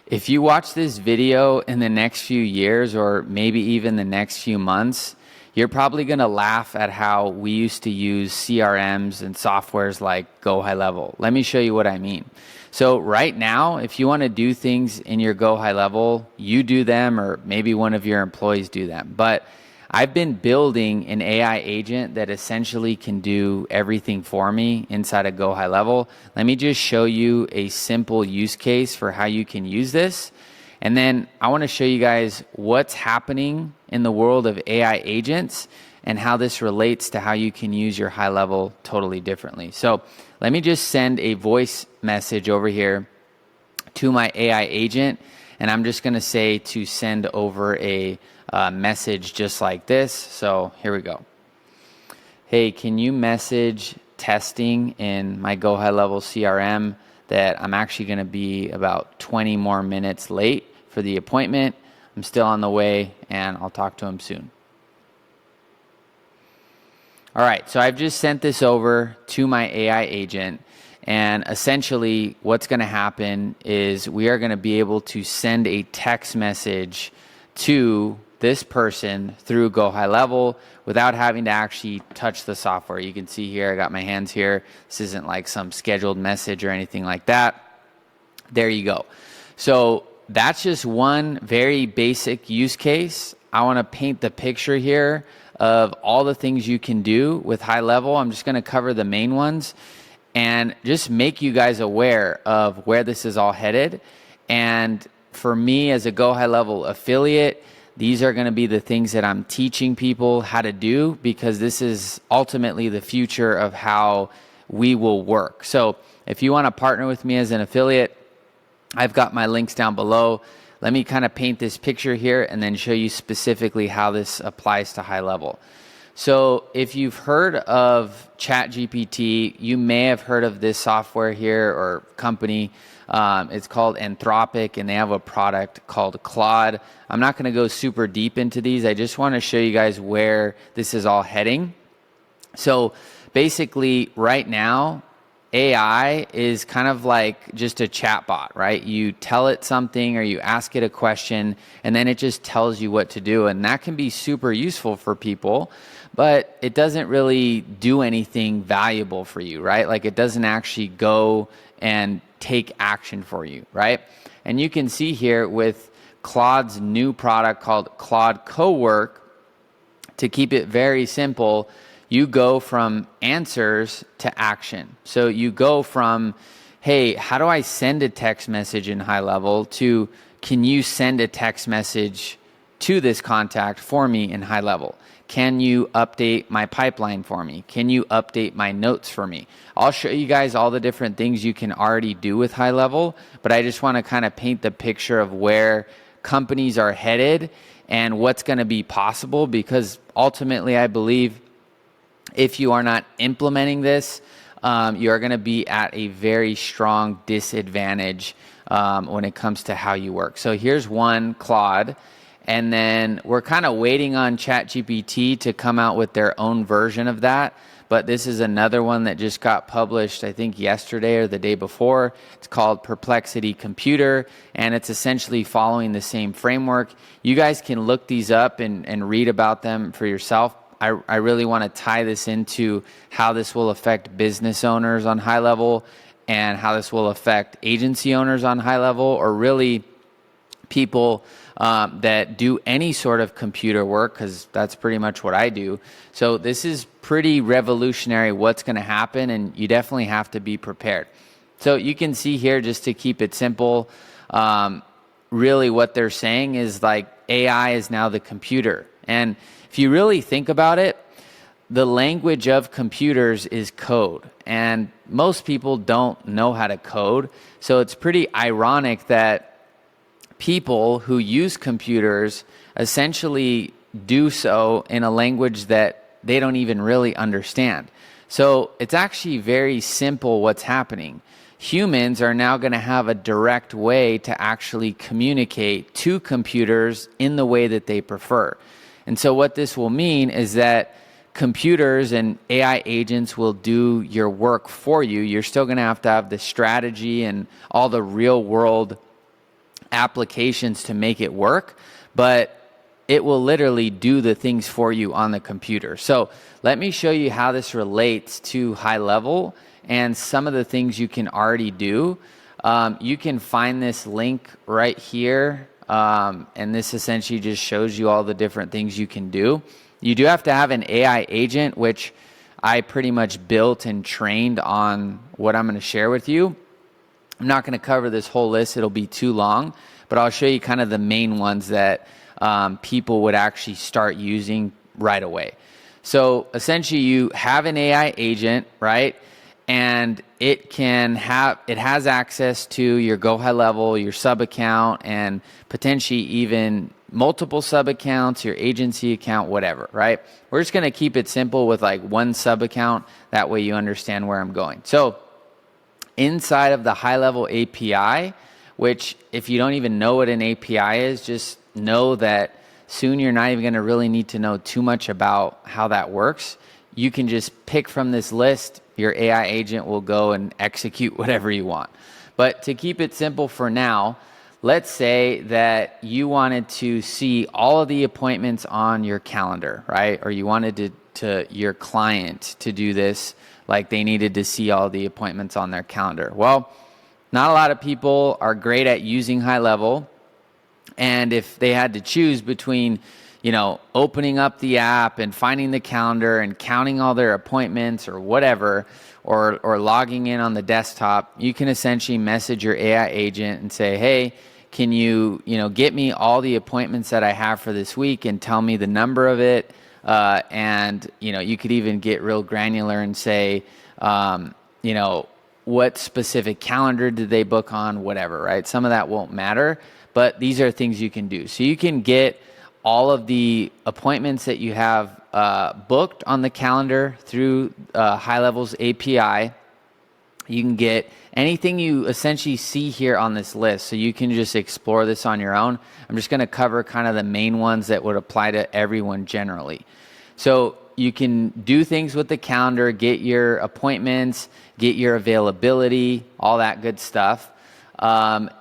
If you watch this video in the next few years or maybe even the next few months, you're probably going to laugh at how we used to use CRMs and softwares like GoHighLevel. Let me show you what I mean. So right now, if you want to do things in your GoHighLevel, you do them or maybe one of your employees do them. But I've been building an AI agent that essentially can do everything for me inside of GoHighLevel. Let me just show you a simple use case for how you can use this. And then I want to show you guys what's happening in the world of AI agents and how this relates to how you can use your HighLevel totally differently. So let me just send a voice message over here to my AI agent, and I'm just going to say to send over a message just like this. So here we go. Hey, can you message testing in my GoHighLevel CRM that I'm actually going to be about 20 more minutes late for the appointment. I'm still on the way, and I'll talk to him soon. All right, so I've just sent this over to my AI agent, and essentially what's going to happen is we are going to be able to send a text message to this person through GoHighLevel without having to actually touch the software. You can see here, I got my hands here. This isn't like some scheduled message or anything like that. There you go. So that's just one very basic use case. I want to paint the picture here of all the things you can do with HighLevel. I'm just going to cover the main ones and just make you guys aware of where this is all headed. And for me as a GoHighLevel affiliate, these are going to be the things that I'm teaching people how to do, because this is ultimately the future of how we will work. So if you want to partner with me as an affiliate, I've got my links down below. Let me kind of paint this picture here and then show you specifically how this applies to HighLevel. So if you've heard of ChatGPT, you may have heard of this software here or company. It's called Anthropic, and they have a product called Claude. I'm not going to go super deep into these. I just want to show you guys where this is all heading. So basically right now, AI is kind of like just a chatbot, right? You tell it something or you ask it a question, and then it just tells you what to do. And that can be super useful for people, but it doesn't really do anything valuable for you, right? Like it doesn't actually go and take action for you, right? And you can see here with Claude's new product called Claude Cowork, to keep it very simple, you go from answers to action. So you go from, hey, how do I send a text message in HighLevel, to can you send a text message to this contact for me in HighLevel? Can you update my pipeline for me? Can you update my notes for me? I'll show you guys all the different things you can already do with HighLevel, but I just want to kind of paint the picture of where companies are headed and what's going to be possible, because ultimately I believe if you are not implementing this, you are going to be at a very strong disadvantage when it comes to how you work. So here's one, Claude. And then we're kind of waiting on ChatGPT to come out with their own version of that. But this is another one that just got published, I think yesterday or the day before. It's called Perplexity Computer, and it's essentially following the same framework. You guys can look these up and read about them for yourself. I really want to tie this into how this will affect business owners on HighLevel and how this will affect agency owners on HighLevel, or really people that do any sort of computer work, because that's pretty much what I do. So this is pretty revolutionary what's going to happen, and you definitely have to be prepared. So you can see here, just to keep it simple, really what they're saying is like AI is now the computer. And if you really think about it, the language of computers is code, and most people don't know how to code. So it's pretty ironic that people who use computers essentially do so in a language that they don't even really understand. So it's actually very simple what's happening. Humans are now going to have a direct way to actually communicate to computers in the way that they prefer. And so what this will mean is that computers and AI agents will do your work for you. You're still going to have the strategy and all the real world applications to make it work, but it will literally do the things for you on the computer. So let me show you how this relates to HighLevel and some of the things you can already do. You can find this link right here, and this essentially just shows you all the different things you can do. You do have to have an AI agent, which I pretty much built and trained on what I'm going to share with you. I'm not going to cover this whole list. It'll be too long, but I'll show you kind of the main ones that people would actually start using right away. So essentially you have an AI agent, right? And it has access to your GoHighLevel, your sub account, and potentially even multiple sub accounts, your agency account, whatever, right? We're just going to keep it simple with like one sub account. That way you understand where I'm going. So inside of the HighLevel API, which if you don't even know what an API is, just know that soon you're not even going to really need to know too much about how that works. You can just pick from this list. Your AI agent will go and execute whatever you want. But to keep it simple for now, let's say that you wanted to see all of the appointments on your calendar, right? Or you wanted to your client to do this, like they needed to see all the appointments on their calendar. Well, not a lot of people are great at using HighLevel. And if they had to choose between, opening up the app and finding the calendar and counting all their appointments or whatever, or logging in on the desktop, you can essentially message your AI agent and say, hey, can you, get me all the appointments that I have for this week and tell me the number of it? And you could even get real granular and say, what specific calendar did they book on, whatever, right? Some of that won't matter, but these are things you can do. So you can get all of the appointments that you have booked on the calendar through HighLevel's API. You can get anything you essentially see here on this list, so you can just explore this on your own. I'm just going to cover kind of the main ones that would apply to everyone generally. So you can do things with the calendar, get your appointments, get your availability, all that good stuff.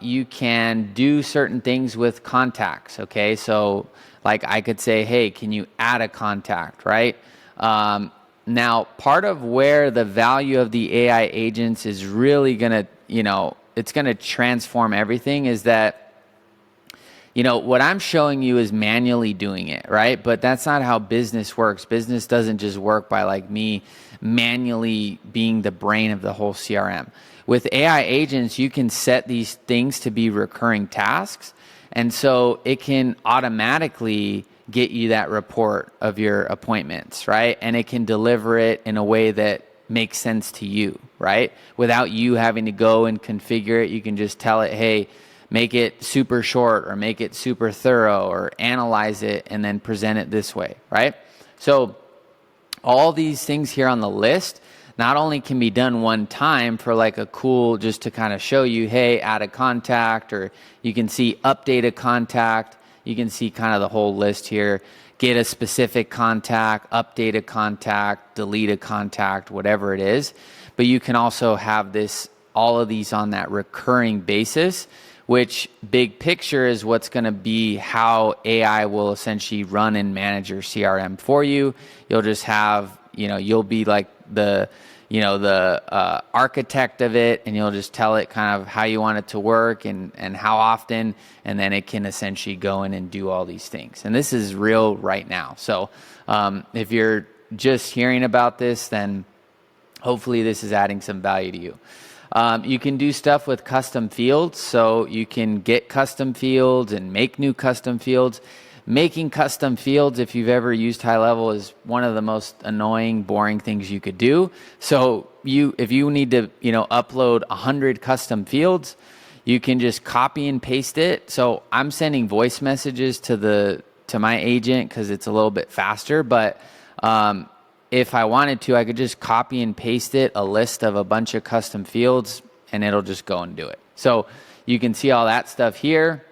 You can do certain things with contacts, okay? So like I could say, hey, can you add a contact, right? Now, part of where the value of the AI agents is really going to, it's going to transform everything is that, what I'm showing you is manually doing it, right? But that's not how business works. Business doesn't just work by like me manually being the brain of the whole CRM. With AI agents, you can set these things to be recurring tasks. And so it can automatically get you that report of your appointments, right? And it can deliver it in a way that makes sense to you, right? Without you having to go and configure it, you can just tell it, hey, make it super short or make it super thorough or analyze it and then present it this way, right? So all these things here on the list not only can be done one time for like a cool, just to kind of show you, hey, add a contact, or you can see update a contact. You can see kind of the whole list here. Get a specific contact, update a contact, delete a contact, whatever it is. But you can also have all of these on that recurring basis, which big picture is what's going to be how AI will essentially run and manage your CRM for you. You'll just have, you'll be like the architect of it, and you'll just tell it kind of how you want it to work and how often, and then it can essentially go in and do all these things. And this is real right now. So if you're just hearing about this, then hopefully this is adding some value to you. You can do stuff with custom fields, so you can get custom fields and make new custom fields. Making custom fields, if you've ever used HighLevel, is one of the most annoying, boring things you could do. So if you need to, upload 100 custom fields, you can just copy and paste it. So I'm sending voice messages to my agent because it's a little bit faster. But if I wanted to, I could just copy and paste it, a list of a bunch of custom fields, and it'll just go and do it. So you can see all that stuff here.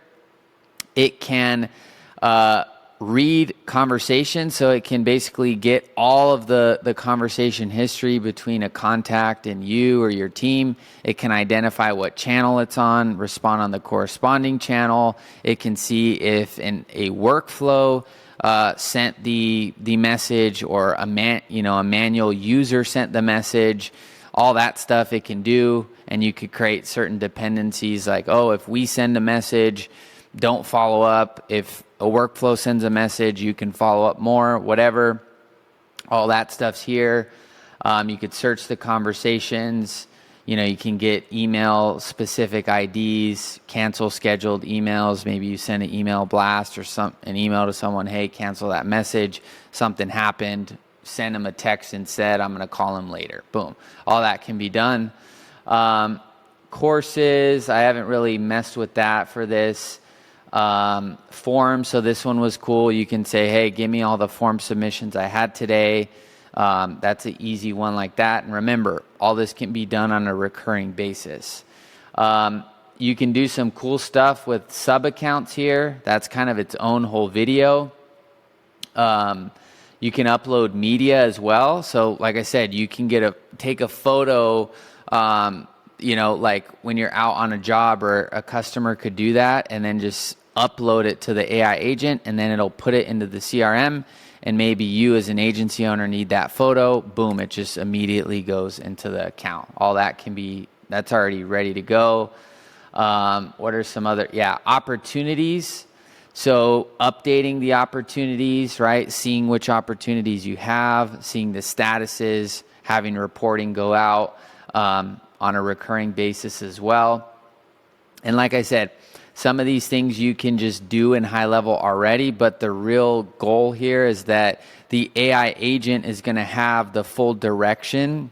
It can read conversations, so it can basically get all of the conversation history between a contact and you or your team. It can identify what channel it's on, respond on the corresponding channel. It can see if a workflow sent the message, or a manual user sent the message. All that stuff it can do, and you could create certain dependencies like, oh, if we send a message, don't follow up. If a workflow sends a message, you can follow up more, whatever. All that stuff's here. You could search the conversations. You can get email specific IDs, cancel scheduled emails. Maybe you send an email blast or an email to someone, hey, cancel that message. Something happened. Send them a text instead. I'm going to call them later. Boom. All that can be done. Courses, I haven't really messed with that for this. Forms, so this one was cool. You can say, hey, give me all the form submissions I had today. That's an easy one like that. And remember, all this can be done on a recurring basis. You can do some cool stuff with sub accounts here. That's kind of its own whole video. You can upload media as well. So like I said, you can take a photo, like when you're out on a job, or a customer could do that, and then just upload it to the AI agent, and then it'll put it into the CRM. And maybe you as an agency owner need that photo. Boom, it just immediately goes into the account. All that that's already ready to go. What are some other, opportunities. So updating the opportunities, right? Seeing which opportunities you have, seeing the statuses, having reporting go out on a recurring basis as well. And like I said, some of these things you can just do in HighLevel already, but the real goal here is that the AI agent is going to have the full direction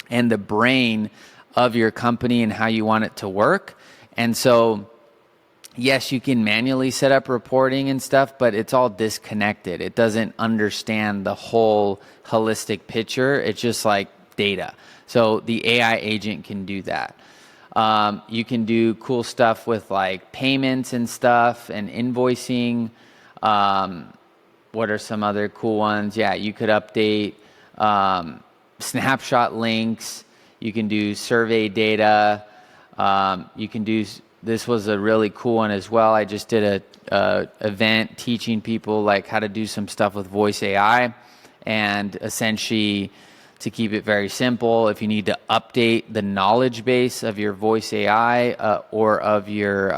and the brain of your company and how you want it to work. And so, yes, you can manually set up reporting and stuff, but it's all disconnected. It doesn't understand the whole holistic picture. It's just like data. So the AI agent can do that. You can do cool stuff with like payments and stuff and invoicing. What are some other cool ones? Yeah, you could update snapshot links. You can do survey data. You can do, this was a really cool one as well. I just did a event teaching people like how to do some stuff with voice AI, and essentially, to keep it very simple, if you need to update the knowledge base of your voice AI or of your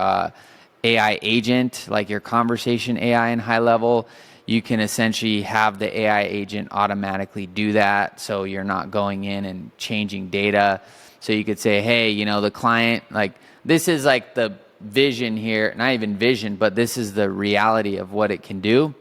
AI agent, like your conversation AI in HighLevel, you can essentially have the AI agent automatically do that, so you're not going in and changing data. So you could say, hey, the client, like, this is like the vision here, not even vision, but this is the reality of what it can do.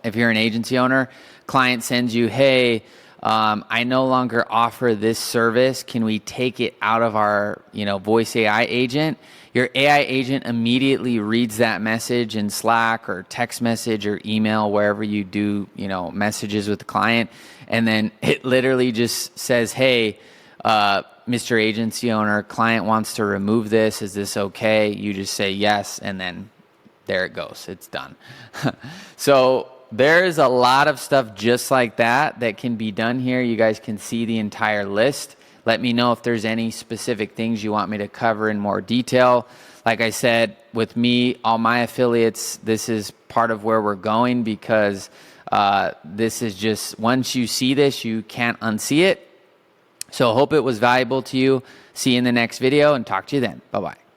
If you're an agency owner, client sends you, hey, I no longer offer this service. Can we take it out of our, voice AI agent? Your AI agent immediately reads that message in Slack or text message or email, wherever you do, messages with the client. And then it literally just says, hey, Mr. Agency Owner, client wants to remove this. Is this okay? You just say yes, and then there it goes. It's done. So there's a lot of stuff just like that can be done here. You guys can see the entire list. Let me know if there's any specific things you want me to cover in more detail. Like I said, with me, all my affiliates, this is part of where we're going, because this is just, once you see this, you can't unsee it. So hope it was valuable to you. See you in the next video, and talk to you then. Bye-bye.